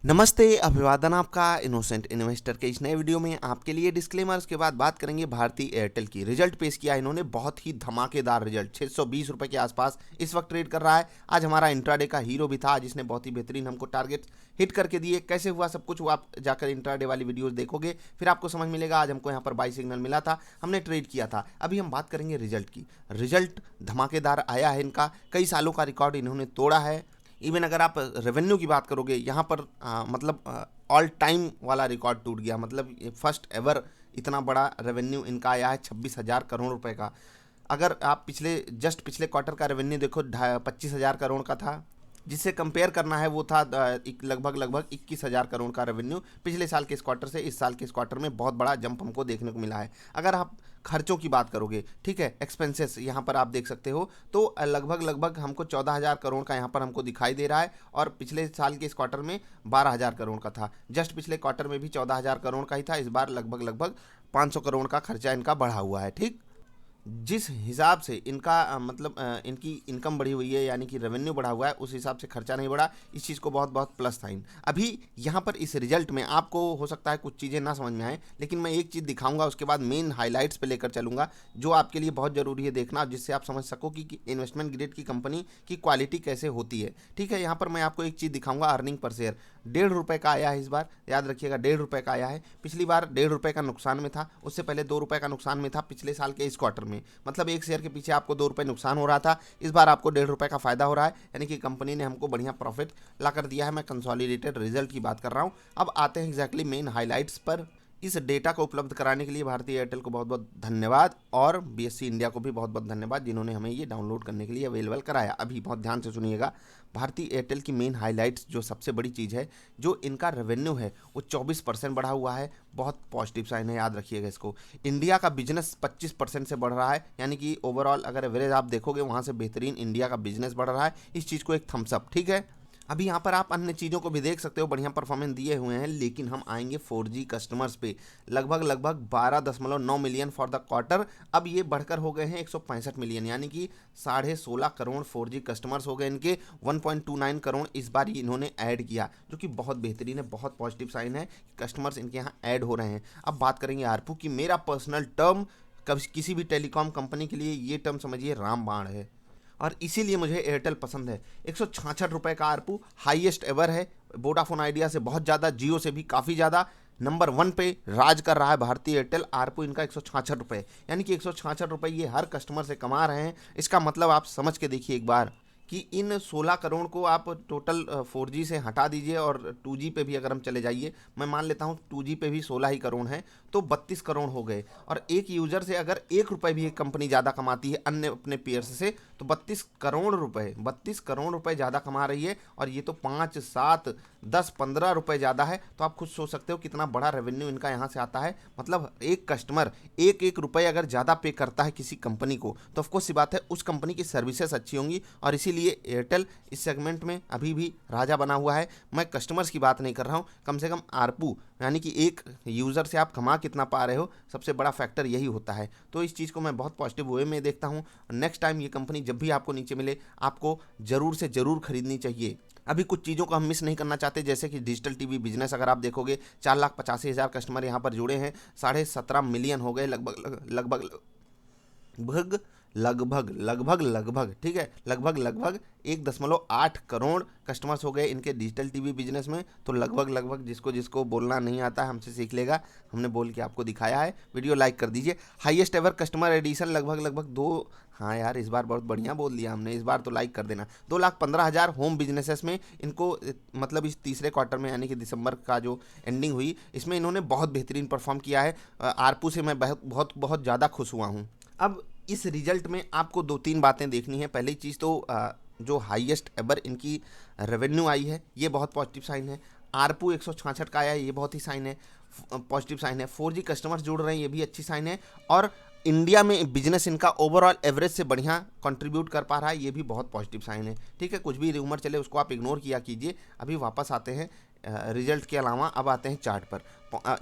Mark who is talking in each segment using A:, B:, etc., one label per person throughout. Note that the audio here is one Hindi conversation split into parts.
A: नमस्ते, अभिवादन आपका इनोसेंट इन्वेस्टर के इस नए वीडियो में आपके लिए डिस्क्लेमर्स के बाद बात करेंगे भारतीय एयरटेल की। रिजल्ट पेश किया इन्होंने, बहुत ही धमाकेदार रिजल्ट, 620 रुपये के आसपास इस वक्त ट्रेड कर रहा है। आज हमारा इंट्राडे का हीरो भी था जिसने बहुत ही बेहतरीन हमको टारगेट हिट करके दिए। कैसे हुआ सब कुछ वो आप जाकर इंट्राडे वाली वीडियोस देखोगे, फिर आपको समझ मिलेगा। आज हमको यहाँ पर बाई सिग्नल मिला था, हमने ट्रेड किया था। अभी हम बात करेंगे रिजल्ट की। रिजल्ट धमाकेदार आया है इनका, कई सालों का रिकॉर्ड इन्होंने तोड़ा है। इवन अगर आप रेवेन्यू की बात करोगे यहाँ पर मतलब ऑल टाइम वाला रिकॉर्ड टूट गया। मतलब फर्स्ट एवर इतना बड़ा रेवेन्यू इनका आया है 26,000 करोड़ रुपए का। अगर आप पिछले क्वार्टर का रेवेन्यू देखो 25,000 करोड़ का था। जिससे कंपेयर करना है वो था लगभग 21,000 करोड़ का रेवेन्यू पिछले साल के इस क्वार्टर से इस साल के इस क्वार्टर में बहुत बड़ा जंप हमको देखने को मिला है। अगर आप खर्चों की बात करोगे, ठीक है, एक्सपेंसेस यहाँ पर आप देख सकते हो, तो लगभग हमको 14,000 करोड़ का यहाँ पर हमको दिखाई दे रहा है। और पिछले साल के इस क्वार्टर में 12,000 करोड़ का था। जस्ट पिछले क्वार्टर में भी 14,000 करोड़ का ही था। इस बार लगभग 500 करोड़ का खर्चा इनका बढ़ा हुआ है। ठीक, जिस हिसाब से इनका इनकी इनकम बढ़ी हुई है, यानी कि रेवेन्यू बढ़ा हुआ है, उस हिसाब से खर्चा नहीं बढ़ा। इस चीज़ को बहुत बहुत प्लस साइन। अभी यहाँ पर इस रिजल्ट में आपको हो सकता है कुछ चीज़ें ना समझ में आए, लेकिन मैं एक चीज़ दिखाऊंगा, उसके बाद मेन हाइलाइट्स पे लेकर चलूंगा, जो आपके लिए बहुत ज़रूरी है देखना, जिससे आप समझ सको कि इन्वेस्टमेंट ग्रेड की कंपनी की क्वालिटी कैसे होती है। ठीक है, यहाँ पर मैं आपको एक चीज़ दिखाऊंगा। अर्निंग पर शेयर 1.5 रुपये का आया है इस बार, याद रखिएगा 1.5 रुपये का आया है। पिछली बार 1.5 रुपये का नुकसान में था, उससे पहले 2 रुपये का नुकसान में था पिछले साल के इस क्वार्टर में। मतलब एक शेयर के पीछे आपको 2 रुपये नुकसान हो रहा था, इस बार आपको 1.5 रुपये का फायदा हो रहा है। यानी कि कंपनी ने हमको बढ़िया प्रॉफिट ला कर दिया है। मैं कंसोलिडेटेड रिजल्ट की बात कर रहा हूँ। अब आते हैं एग्जैक्टली मेन हाइलाइट्स पर। इस डेटा को उपलब्ध कराने के लिए भारतीय एयरटेल को बहुत बहुत धन्यवाद, और बीएससी इंडिया को भी बहुत बहुत धन्यवाद, जिन्होंने हमें ये डाउनलोड करने के लिए अवेलेबल कराया। अभी बहुत ध्यान से सुनिएगा, भारतीय एयरटेल की मेन हाइलाइट्स, जो सबसे बड़ी चीज़ है, जो इनका रेवेन्यू है वो 24% बढ़ा हुआ है। बहुत पॉजिटिव साइन है, याद रखिएगा इसको। इंडिया का बिजनेस 25% से बढ़ रहा है, यानी कि ओवरऑल अगर एवरेज आप देखोगे वहाँ से बेहतरीन इंडिया का बिजनेस बढ़ रहा है। इस चीज़ को एक थम्स अप, ठीक है। अभी यहाँ पर आप अन्य चीज़ों को भी देख सकते हो, बढ़िया परफॉर्मेंस दिए हुए हैं। लेकिन हम आएंगे 4G कस्टमर्स पे, लगभग 12.9 मिलियन फॉर द क्वार्टर। अब ये बढ़कर हो गए हैं 165 मिलियन, यानी कि 16.5 करोड़ 4G कस्टमर्स हो गए इनके। 1.29 करोड़ इस बार ये इन्होंने ऐड किया, जो कि बहुत बेहतरीन है, बहुत पॉजिटिव साइन है कि कस्टमर्स इनके यहाँ ऐड हो रहे हैं। अब बात करेंगे आरपू की। मेरा पर्सनल टर्म, कभी किसी भी टेलीकॉम कंपनी के लिए ये टर्म समझिए रामबाण है, और इसीलिए मुझे एयरटेल पसंद है। 166 रुपये का आरपू हाईएस्ट एवर है। वोडाफोन आइडिया से बहुत ज़्यादा, जियो से भी काफ़ी ज़्यादा। नंबर 1 पे राज कर रहा है भारतीय एयरटेल। आरपू इनका 166 रुपये, यानी कि 166 रुपये ये हर कस्टमर से कमा रहे हैं। इसका मतलब आप समझ के देखिए एक बार कि इन 16 करोड़ को आप टोटल 4G से हटा दीजिए, और 2G पे भी अगर हम चले जाइए, मैं मान लेता हूँ 2G पे भी 16 ही करोड़ हैं, तो 32 करोड़ हो गए। और एक यूज़र से अगर 1 रुपये भी एक कंपनी ज़्यादा कमाती है अन्य अपने पेयर्स से, तो 32 करोड़ रुपए ज़्यादा कमा रही है। और ये तो 5, 7, 10, 15 रुपये ज़्यादा है। तो आप खुद सोच सकते हो कितना बड़ा रेवेन्यू इनका यहाँ से आता है। मतलब एक कस्टमर 1-1 रुपये अगर ज़्यादा पे करता है किसी कंपनी को, तो ऑफकोर्स सी बात है उस कंपनी की सर्विसेज अच्छी होंगी। और इसीलिए एयरटेल इस सेगमेंट में अभी भी राजा बना हुआ है। मैं कस्टमर्स की बात नहीं कर रहा हूँ, कम से कम आरपू, यानी कि एक यूज़र से आप कमा कितना पा रहे हो, सबसे बड़ा फैक्टर यही होता है। तो इस चीज़ को मैं बहुत पॉजिटिव वे में देखता हूँ। नेक्स्ट टाइम ये कंपनी जब भी आपको नीचे मिले, आपको ज़रूर से ज़रूर खरीदनी चाहिए। अभी कुछ चीज़ों को हम मिस नहीं करना चाहते, जैसे कि डिजिटल टीवी बिजनेस अगर आप देखोगे, 4,85,000 कस्टमर यहाँ पर जुड़े हैं, 17.5 मिलियन हो गए लगभग लगभग, ठीक है, लगभग 1.8 करोड़ कस्टमर्स हो गए इनके डिजिटल टीवी बिजनेस में। तो लगभग जिसको जिसको बोलना नहीं आता है हमसे सीख लेगा, हमने बोल के आपको दिखाया है। वीडियो लाइक कर दीजिए। हाईएस्ट एवर कस्टमर एडिशन लगभग 2, हाँ यार इस बार बहुत बढ़िया बोल दिया हमने, इस बार तो लाइक कर देना। 2,15,000 होम बिजनेसेस में इनको, मतलब इस तीसरे क्वार्टर में, यानी कि दिसंबर का जो एंडिंग हुई, इसमें इन्होंने बहुत बेहतरीन परफॉर्म किया है। आरपू से मैं बहुत ज़्यादा खुश हुआ हूँ। अब इस रिजल्ट में आपको 2-3 बातें देखनी है। पहली चीज़ तो जो हाईएस्ट एवर इनकी रेवेन्यू आई है, ये बहुत पॉजिटिव साइन है। आरपू 166 का आया है, ये बहुत ही साइन है, पॉजिटिव साइन है। 4G कस्टमर्स जुड़ रहे हैं, ये भी अच्छी साइन है। और इंडिया में बिजनेस इनका ओवरऑल एवरेज से बढ़िया कंट्रीब्यूट कर पा रहा है, ये भी बहुत पॉजिटिव साइन है। ठीक है, कुछ भी रूमर चले उसको आप इग्नोर किया कीजिए। अभी वापस आते हैं रिजल्ट के अलावा, अब आते हैं चार्ट पर।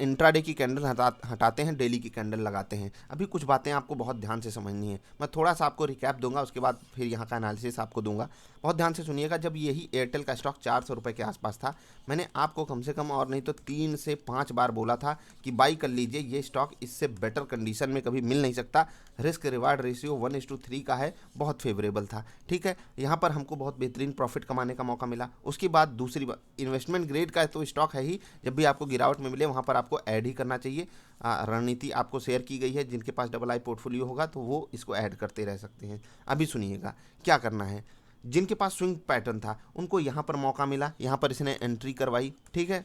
A: इंट्राडे की कैंडल हटाते हैं, डेली की कैंडल लगाते हैं। अभी कुछ बातें आपको बहुत ध्यान से समझनी है। मैं थोड़ा सा आपको रिकैप दूंगा, उसके बाद फिर यहाँ का एनालिसिस आपको दूंगा। बहुत ध्यान से सुनिएगा। जब यही एयरटेल का स्टॉक 400 रुपये के आसपास था, मैंने आपको कम से कम और नहीं तो 3 से 5 बार बोला था कि बाई कर लीजिए, ये स्टॉक इससे बेटर कंडीशन में कभी मिल नहीं सकता। रिस्क रिवार्ड रेशियो 1:3 का है, बहुत फेवरेबल था। ठीक है, यहाँ पर हमको बहुत बेहतरीन प्रॉफिट कमाने का मौका मिला। उसके बाद दूसरी बात, इन्वेस्टमेंट ग्रेड का तो स्टॉक है ही, जब भी आपको गिरावट में मिले वहाँ पर आपको ऐड ही करना चाहिए। रणनीति आपको शेयर की गई है, जिनके पास डबल आई पोर्टफोलियो होगा तो वो इसको ऐड करते रह सकते हैं। अभी सुनिएगा क्या करना है। जिनके पास स्विंग पैटर्न था उनको यहाँ पर मौका मिला, यहाँ पर इसने एंट्री करवाई। ठीक है,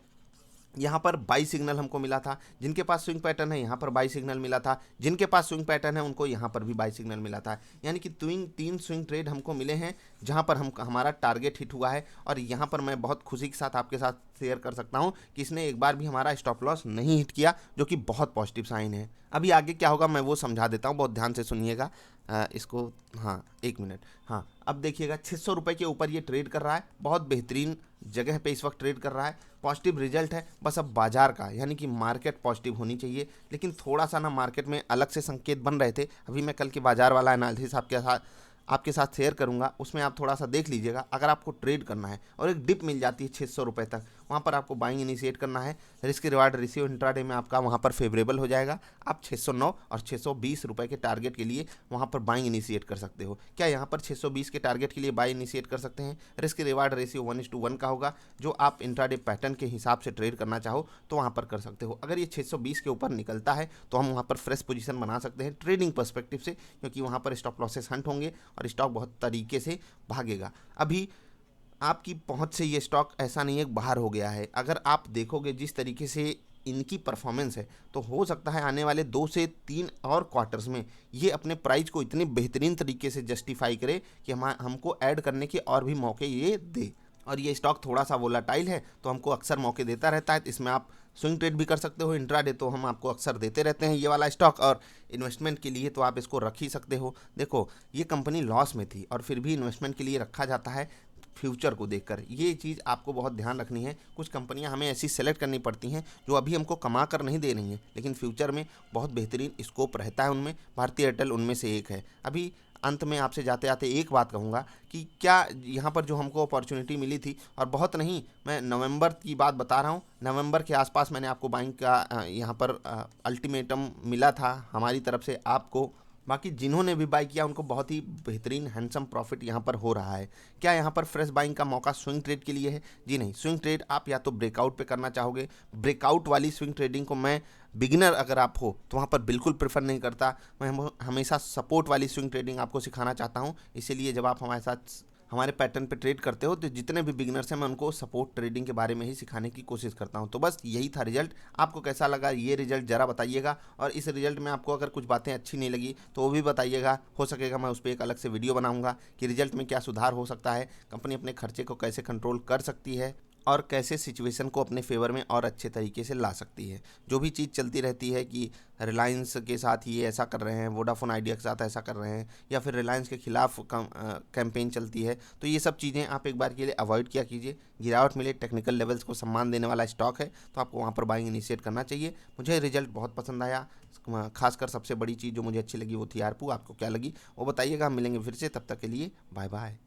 A: यहाँ पर बाई सिग्नल हमको मिला था। जिनके पास स्विंग पैटर्न है यहाँ पर बाई सिग्नल मिला था। जिनके पास स्विंग पैटर्न है उनको यहाँ पर भी बाई सिग्नल मिला था। यानी कि 3 स्विंग ट्रेड हमको मिले हैं जहाँ पर हमारा टारगेट हिट हुआ है। और यहाँ पर मैं बहुत खुशी के साथ आपके साथ शेयर कर सकता हूँ कि इसने एक बार भी हमारा स्टॉप लॉस नहीं हिट किया, जो कि बहुत पॉजिटिव साइन है। अभी आगे क्या होगा मैं वो समझा देता हूँ, बहुत ध्यान से सुनिएगा इसको। हाँ, 1 मिनट। हाँ, अब देखिएगा 600 रुपये के ऊपर ये ट्रेड कर रहा है, बहुत बेहतरीन जगह पे इस वक्त ट्रेड कर रहा है, पॉजिटिव रिजल्ट है। बस अब बाजार का यानी कि मार्केट पॉजिटिव होनी चाहिए, लेकिन थोड़ा सा ना मार्केट में अलग से संकेत बन रहे थे। अभी मैं कल के बाजार वाला एनालिसिस आपके साथ शेयर करूंगा, उसमें आप थोड़ा सा देख लीजिएगा। अगर आपको ट्रेड करना है और एक डिप मिल जाती है 600 रुपये तक, वहाँ पर आपको बाइंग इनिशिएट करना है। रिस्क रिवार्ड रेशियो इंट्राडे में आपका वहाँ पर फेवरेबल हो जाएगा। आप 609 और 620 रुपये के टारगेट के लिए वहाँ पर बाइंग इनिशिएट कर सकते हो। क्या यहाँ पर 620 के टारगेट के लिए बाई इनिशिएट कर सकते हैं? रिस्क रिवार्ड रेशियो 1:1 का होगा। जो आप इंट्राडे पैटर्न के हिसाब से ट्रेड करना चाहो तो वहाँ पर कर सकते हो। अगर ये 620 के ऊपर निकलता है तो हम वहाँ पर फ्रेश पोजीशन बना सकते हैं ट्रेडिंग पर्सपेक्टिव से, क्योंकि वहाँ पर स्टॉप लॉसेस हंट होंगे और स्टॉक बहुत तरीके से भागेगा। अभी आपकी पहुंच से ये स्टॉक ऐसा नहीं है बाहर हो गया है। अगर आप देखोगे जिस तरीके से इनकी परफॉर्मेंस है, तो हो सकता है आने वाले 2 से 3 और क्वार्टर्स में ये अपने प्राइस को इतनी बेहतरीन तरीके से जस्टिफाई करे कि हमको ऐड करने के और भी मौके ये दे। और ये स्टॉक थोड़ा सा वोलाटाइल है तो हमको अक्सर मौके देता रहता है। इसमें आप स्विंग ट्रेड भी कर सकते हो, इंट्राडे तो हम आपको अक्सर देते रहते हैं ये वाला स्टॉक। और इन्वेस्टमेंट के लिए तो आप इसको रख ही सकते हो। देखो, ये कंपनी लॉस में थी और फिर भी इन्वेस्टमेंट के लिए रखा जाता है फ्यूचर को देखकर। ये चीज़ आपको बहुत ध्यान रखनी है। कुछ कंपनियां हमें ऐसी सेलेक्ट करनी पड़ती हैं जो अभी हमको कमा कर नहीं दे रही हैं, लेकिन फ्यूचर में बहुत बेहतरीन स्कोप रहता है उनमें। भारतीय एयरटेल उनमें से एक है। अभी अंत में आपसे जाते जाते एक बात कहूँगा कि क्या यहाँ पर जो हमको अपॉर्चुनिटी मिली थी, और बहुत नहीं, मैं नवंबर की बात बता रहा हूँ, नवंबर के आसपास मैंने आपको बाइंग का यहाँ पर अल्टीमेटम मिला था हमारी तरफ से आपको। बाकी जिन्होंने भी बाई किया उनको बहुत ही बेहतरीन हैंडसम प्रॉफिट यहाँ पर हो रहा है। क्या यहाँ पर फ्रेश बाइंग का मौका स्विंग ट्रेड के लिए है? जी नहीं, स्विंग ट्रेड आप या तो ब्रेकआउट पे करना चाहोगे। ब्रेकआउट वाली स्विंग ट्रेडिंग को मैं बिगिनर अगर आप हो तो वहाँ पर बिल्कुल प्रेफर नहीं करता। मैं हमेशा सपोर्ट वाली स्विंग ट्रेडिंग आपको सिखाना चाहता हूँ। इसीलिए जब आप हमारे साथ हमारे पैटर्न पे ट्रेड करते हो तो जितने भी बिगिनर्स हैं मैं उनको सपोर्ट ट्रेडिंग के बारे में ही सिखाने की कोशिश करता हूं। तो बस यही था रिजल्ट। आपको कैसा लगा ये रिजल्ट ज़रा बताइएगा, और इस रिजल्ट में आपको अगर कुछ बातें अच्छी नहीं लगी तो वो भी बताइएगा। हो सकेगा मैं उस पर एक अलग से वीडियो बनाऊंगा कि रिजल्ट में क्या सुधार हो सकता है, कंपनी अपने खर्चे को कैसे कंट्रोल कर सकती है और कैसे सिचुएशन को अपने फेवर में और अच्छे तरीके से ला सकती है। जो भी चीज़ चलती रहती है कि रिलायंस के साथ ये ऐसा कर रहे हैं, वोडाफोन आइडिया के साथ ऐसा कर रहे हैं, या फिर रिलायंस के खिलाफ कैंपेन चलती है, तो ये सब चीज़ें आप एक बार के लिए अवॉइड किया कीजिए। गिरावट मिले, टेक्निकल लेवल्स को सम्मान देने वाला स्टॉक है तो आपको वहाँ पर बाइंग इनिशिएट करना चाहिए। मुझे रिजल्ट बहुत पसंद आया, खासकर सबसे बड़ी चीज़ जो मुझे अच्छी लगी वो थी आरपू। आपको क्या लगी वो बताइएगा। हम मिलेंगे फिर से, तब तक के लिए बाय बाय।